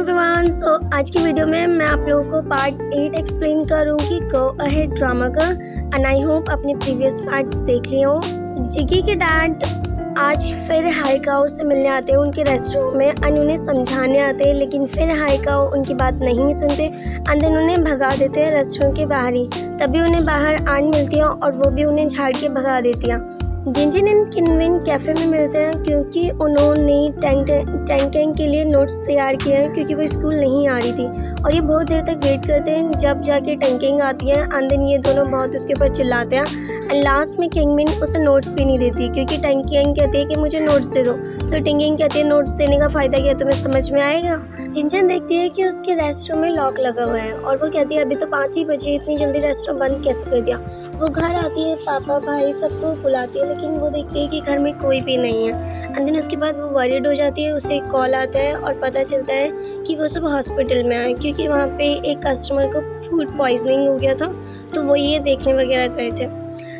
Everyone, आज की video में मैं आप लोगों को पार्ट 8 एक्सप्लेन करूँगी गो अहेड ड्रामा का। एंड आई होप अपने प्रीवियस पार्ट्स देख लिए हो। जिगी के डैड आज फिर हाइकाओ से मिलने आते हैं उनके रेस्टोरेंट में एंड उन्हें समझाने आते हैं, लेकिन फिर हाइकाओ उनकी बात नहीं सुनते एंड देन उन्हें भगा देते हैं रेस्टोरेंट के बाहर ही। तभी उन्हें बाहर आंट मिलती है और वो भी उन्हें झाड़ के भगा देती है। जिनजिन एंड किनविन कैफ़े में मिलते हैं क्योंकि उन्होंने टैंग के लिए नोट्स तैयार किए हैं क्योंकि वो स्कूल नहीं आ रही थी और ये बहुत देर तक वेट करते हैं जब जाके टैंकिंग आती है एंड देन ये दोनों बहुत उसके ऊपर चिल्लाते हैं एंड लास्ट में किंगमिन उसे नोट्स भी नहीं देती क्योंकि टैंकिंग कहती है कि मुझे नोट्स दे दो। तो टैंकिंग कहती है नोट्स देने का फ़ायदा क्या, तुम्हें समझ में आएगा। जिनजिन देखती है कि उसके रेस्टोरेंट में लॉक लगा हुआ है और वो कहती है अभी तो 5 ही बजे, इतनी जल्दी रेस्टोरेंट बंद कैसे कर दिया। वो घर आती है, पापा भाई सबको बुलाती है, लेकिन वो देखती है कि घर में कोई भी नहीं है एंड देन उसके बाद वो वरीड हो जाती है। उसे एक कॉल आता है और पता चलता है कि वो सब हॉस्पिटल में आए क्योंकि वहाँ पे एक कस्टमर को फूड पॉइजनिंग हो गया था, तो वो ये देखने वगैरह गए थे।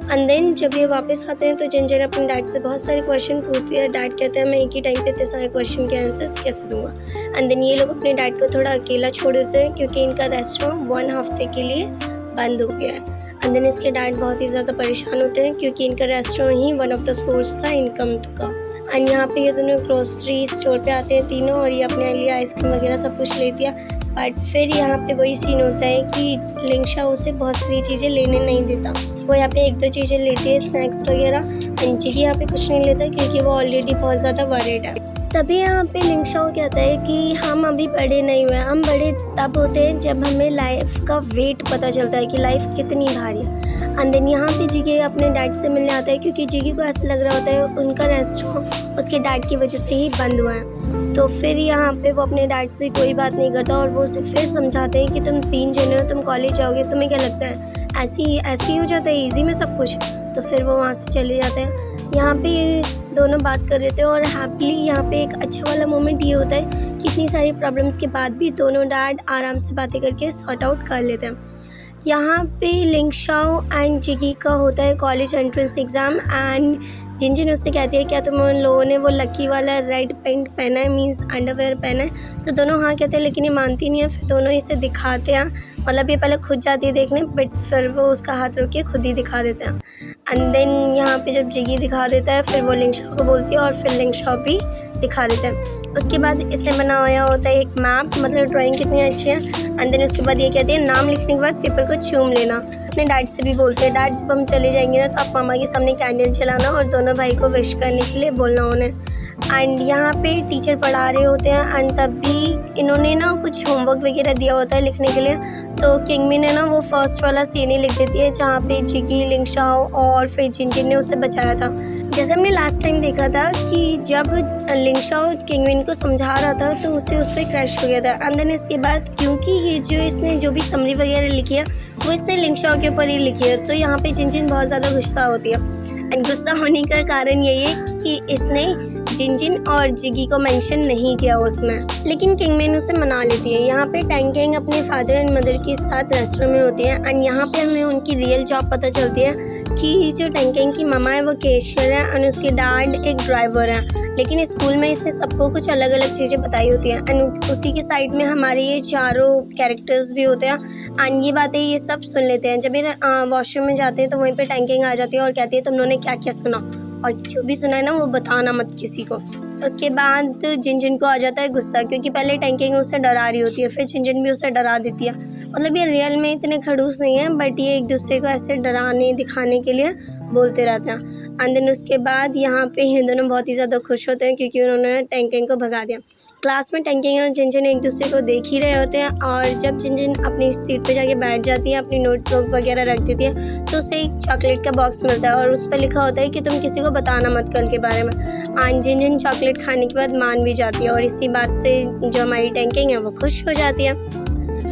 एंड देन जब ये वापस आते हैं तो जिनजिन अपने डैड से बहुत सारे क्वेश्चन पूछती है। डैड कहते हैं मैं एक ही टाइम पे इतने सारे क्वेश्चन के आंसर्स कैसे दूंगा। एंड देन ये लोग अपने डैड को थोड़ा अकेला छोड़ देते हैं क्योंकि इनका रेस्टोरेंट 1 हफ्ते के लिए बंद हो गया है। एंड देन इसके डैड बहुत ही ज़्यादा परेशान होते हैं क्योंकि इनका restaurant he one of the source था इनकम का। एंड यहाँ पे ये दोनों ग्रोसरी स्टोर पे आते हैं तीनों और ये अपने लिए आइसक्रीम वगैरह सब कुछ लेती है। बट फिर यहाँ पे वही सीन होता है कि लिंगशा उसे बहुत सारी चीज़ें लेने नहीं देता। वो यहाँ पे 1-2 चीज़ें लेती है, स्नैक्स वगैरह। एंड जिगी यहाँ पे कुछ नहीं लेता क्योंकि वो ऑलरेडी बहुत ज़्यादा वरीड है। तभी यहाँ पे लिंगशाओ कहता है कि हम अभी बड़े नहीं हुए, हम बड़े तब होते हैं जब हमें लाइफ का वेट पता चलता है कि लाइफ कितनी भारी है। एंड देन यहाँ पे जिगी अपने डैड से मिलने आता है क्योंकि जिगी को ऐसा लग रहा होता है उनका रेस्टोरेंट उसके डैड की वजह से ही बंद हुआ है। तो फिर यहाँ पे वो अपने डैड से कोई बात नहीं करता और वो उसे फिर समझाते हैं कि तुम 3 जने हो, तुम कॉलेज जाओगे, तुम्हें क्या लगता है ऐसे ही हो जाता है ईजी में सब कुछ। तो फिर वो वहाँ से चले जाते हैं। यहाँ पे ये दोनों बात कर रहे थे और हैप्पीली यहाँ पे एक अच्छा वाला मोमेंट ये होता है कि इतनी सारी प्रॉब्लम्स के बाद भी दोनों डैड आराम से बातें करके सॉर्ट आउट कर लेते हैं। यहाँ पे लिंगशाओ एंड जिगी का होता है कॉलेज एंट्रेंस एग्ज़ाम एंड जिनजिन उससे कहती है क्या तुम उन लोगों ने वो लकी वाला रेड पेंट पहना है, मीन्स अंडरवेयर पहना है। सो दोनों हाँ कहते हैं लेकिन ये मानती नहीं है। फिर दोनों इसे दिखाते हैं, मतलब ये पहले खुद जाती है देखने बट फिर वो उसका हाथ रोक के खुद ही दिखा देते हैं। एंड देन यहाँ पे जब जिगी दिखा देता है फिर वो लिंगशाओ को बोलती है और फिर लिंगशाओ भी दिखा देता है। उसके बाद इससे बना हुआ होता है एक मैप, मतलब ड्राइंग कितनी अच्छी है। एंड देन उसके बाद ये कहती है नाम लिखने के बाद पेपर को चूम लेना। अपने डैड से भी बोलते हैं डैड जब हम चले जाएंगे ना तो आप मामा के सामने कैंडल जलाना और दोनों भाई को विश करने के लिए बोलना उन्हें। एंड यहाँ पे टीचर पढ़ा रहे होते हैं एंड तभी इन्होंने ना कुछ होमवर्क वगैरह दिया होता है लिखने के लिए। तो किंगमिन ने ना वो फर्स्ट वाला सीन ही लिख देती है जहाँ पे जिगी, लिंगशाओ और फिर जिनजिन ने उसे बचाया था। जैसे हमने लास्ट टाइम देखा था कि जब लिंगशाओ किंगमिन को समझा रहा था तो उसे उस पर क्रश हो गया था। एंड देन इसके बाद क्योंकि ये जो इसने जो भी समरी वगैरह लिखी है वो इसने लिंगशाओ के ऊपर ही लिखी है, तो यहाँ पे जिनजिन बहुत ज़्यादा गुस्सा होती है। एंड गुस्सा होने का कारण यही है कि इसने जिनजिन और जिगी को मेंशन नहीं किया उसमें, लेकिन किंगमिन उसे मना लेती है। यहाँ पे टैंकिंग अपने फादर एंड मदर के साथ रेस्टोरेंट में होती है एंड यहाँ पे हमें उनकी रियल जॉब पता चलती है कि जो टैंकिंग की ममा है वो कैशियर है एंड उसके डैड एक ड्राइवर है। लेकिन स्कूल में इसने सबको कुछ अलग अलग चीज़ें बताई होती हैं एंड उसी के साइड में हमारे ये चारों कैरेक्टर्स भी होते हैं एंड ये बातें ये सब सुन लेते हैं। जब ये वॉशरूम में जाते हैं तो वहीं पे टैंकिंग आ जाती है और कहती है तुम लोगों ने क्या क्या सुना और जो भी सुना है ना वो बताना मत किसी को। उसके बाद जिनजिन को आ जाता है गुस्सा क्योंकि पहले टैंकिंग उसे डरा रही होती है, फिर जिनजिन भी उसे डरा देती है। मतलब ये रियल में इतने खड़ूस नहीं है बट ये एक दूसरे को ऐसे डराने दिखाने के लिए बोलते रहते हैं। एंड देन उसके बाद यहाँ पे ये दोनों बहुत ही ज़्यादा खुश होते हैं क्योंकि उन्होंने टैंकिंग को भगा दिया। क्लास में टैंकिंग और जिनजिन एक दूसरे को देख ही रहे होते हैं और जब जिनजिन अपनी सीट पे जाके बैठ जाती है, अपनी नोटबुक वगैरह रख देती है तो उसे एक चॉकलेट का बॉक्स मिलता है और उस पर लिखा होता है कि तुम किसी को बताना मत कल के बारे में। एंड जिनजिन चॉकलेट खाने के बाद मान भी जाती है और इसी बात से जो हमारी टैंकिंग है वो खुश हो जाती है।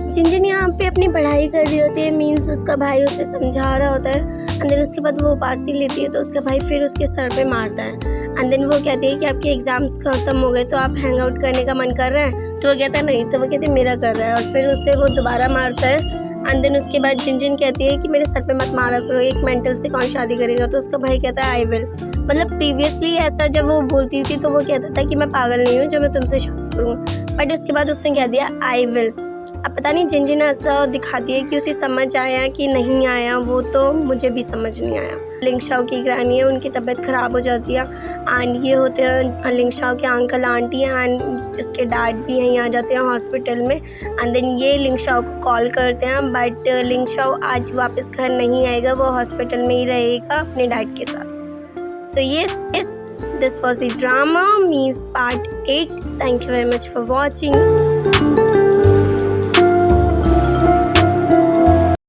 जिनजिन यहाँ पे अपनी पढ़ाई कर रही होती है, मीन्स उसका भाई उसे समझा रहा होता है। एंड देन उसके बाद वो उपासी लेती है तो उसका भाई फिर उसके सर पे मारता है। एंड देन वो कहती है कि आपके एग्ज़ाम्स खत्म हो गए तो आप हैंग आउट करने का मन कर रहा है, तो वो कहता है नहीं, तो वो कहती है मेरा कर रहा है और फिर उसे वो दोबारा मारता है। एंड देन उसके बाद जिनजिन कहती है कि मेरे सर पे मत मारा करो, एक मेंटल से कौन शादी करेगा। तो उसका भाई कहता है आई विल। मतलब प्रीवियसली ऐसा जब वो बोलती थी तो वो कहता था कि मैं पागल नहीं हूँ जो मैं तुमसे शादी करूँगा, बट उसके बाद उसने कह दिया आई विल। अब पता नहीं जिन ऐसा दिखाती है कि उसे समझ आया कि नहीं आया, वो तो मुझे भी समझ नहीं आया। लिंग शाओ की ग्रैनी है, उनकी तबीयत ख़राब हो जाती है एंड ये होते हैं लिंग शाओ के अंकल आंटी एंड उसके डैड भी यहीं आ जाते हैं हॉस्पिटल में एंड देन ये लिंग शाओ को कॉल करते हैं, बट लिंग शाओ आज वापस घर नहीं आएगा, वो हॉस्पिटल में ही रहेगा अपने डैड के साथ। सो yes, this was the drama means part 8. Thank you very much for watching.